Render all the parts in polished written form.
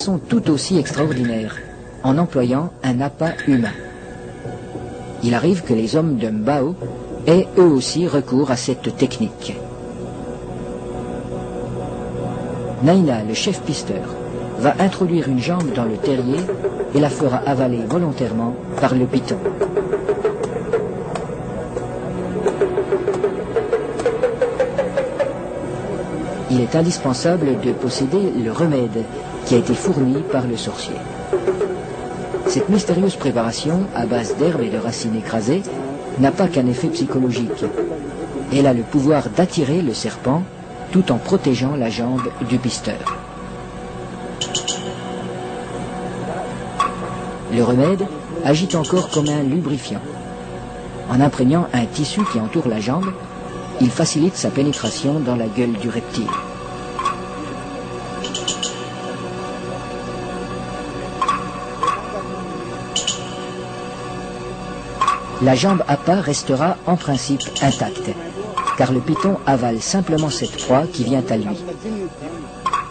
sont tout aussi extraordinaires, en employant un appât humain. Il arrive que les hommes de Mbao aient eux aussi recours à cette technique. Naina, le chef pisteur, va introduire une jambe dans le terrier et la fera avaler volontairement par le python. Il est indispensable de posséder le remède qui a été fourni par le sorcier. Cette mystérieuse préparation, à base d'herbes et de racines écrasées, n'a pas qu'un effet psychologique. Elle a le pouvoir d'attirer le serpent tout en protégeant la jambe du pisteur. Le remède agit encore comme un lubrifiant. En imprégnant un tissu qui entoure la jambe, il facilite sa pénétration dans la gueule du reptile. La jambe appât restera en principe intacte, car le python avale simplement cette proie qui vient à lui.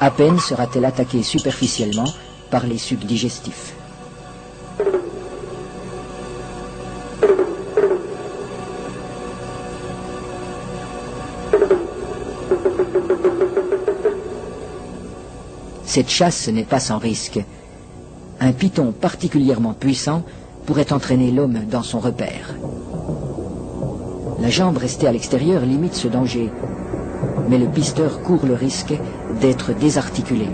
À peine sera-t-elle attaquée superficiellement par les sucs digestifs. Cette chasse n'est pas sans risque. Un python particulièrement puissant pourrait entraîner l'homme dans son repère. La jambe restée à l'extérieur limite ce danger, mais le pisteur court le risque d'être désarticulé.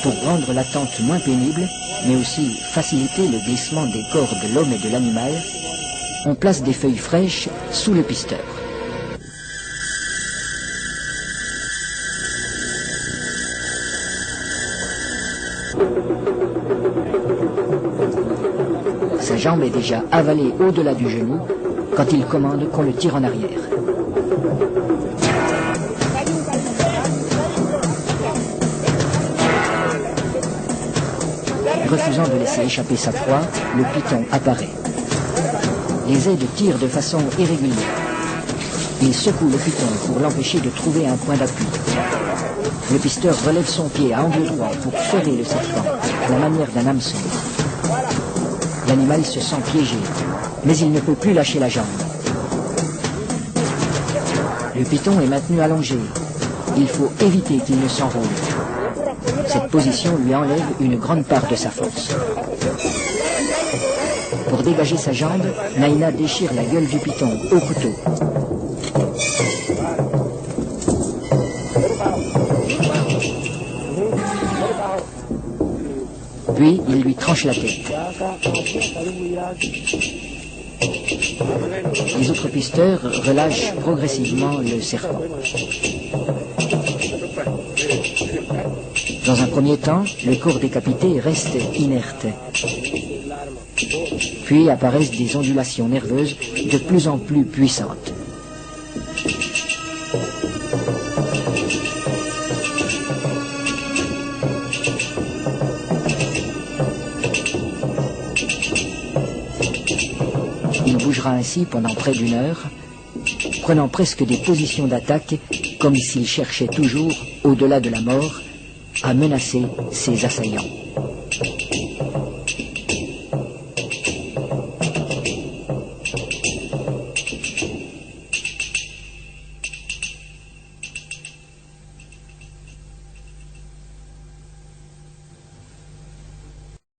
Pour rendre l'attente moins pénible, mais aussi faciliter le glissement des corps de l'homme et de l'animal, on place des feuilles fraîches sous le pisteur. Sa jambe est déjà avalée au-delà du genou quand il commande qu'on le tire en arrière. Refusant de laisser échapper sa proie, le python apparaît. Les aides tirent de façon irrégulière. Il secoue le python pour l'empêcher de trouver un point d'appui. Le pisteur relève son pied à angle droit pour ferrer le serpent, à la manière d'un hameçon. L'animal se sent piégé, mais il ne peut plus lâcher la jambe. Le python est maintenu allongé. Il faut éviter qu'il ne s'enrôle. Cette position lui enlève une grande part de sa force. Pour dégager sa jambe, Naina déchire la gueule du python au couteau. Puis, il lui tranche la tête. Les autres pisteurs relâchent progressivement le serpent. Dans un premier temps, le corps décapité reste inerte. Puis apparaissent des ondulations nerveuses de plus en plus puissantes. Il bougera ainsi pendant près d'une heure, prenant presque des positions d'attaque comme s'il cherchait toujours, au-delà de la mort, à menacer ses assaillants.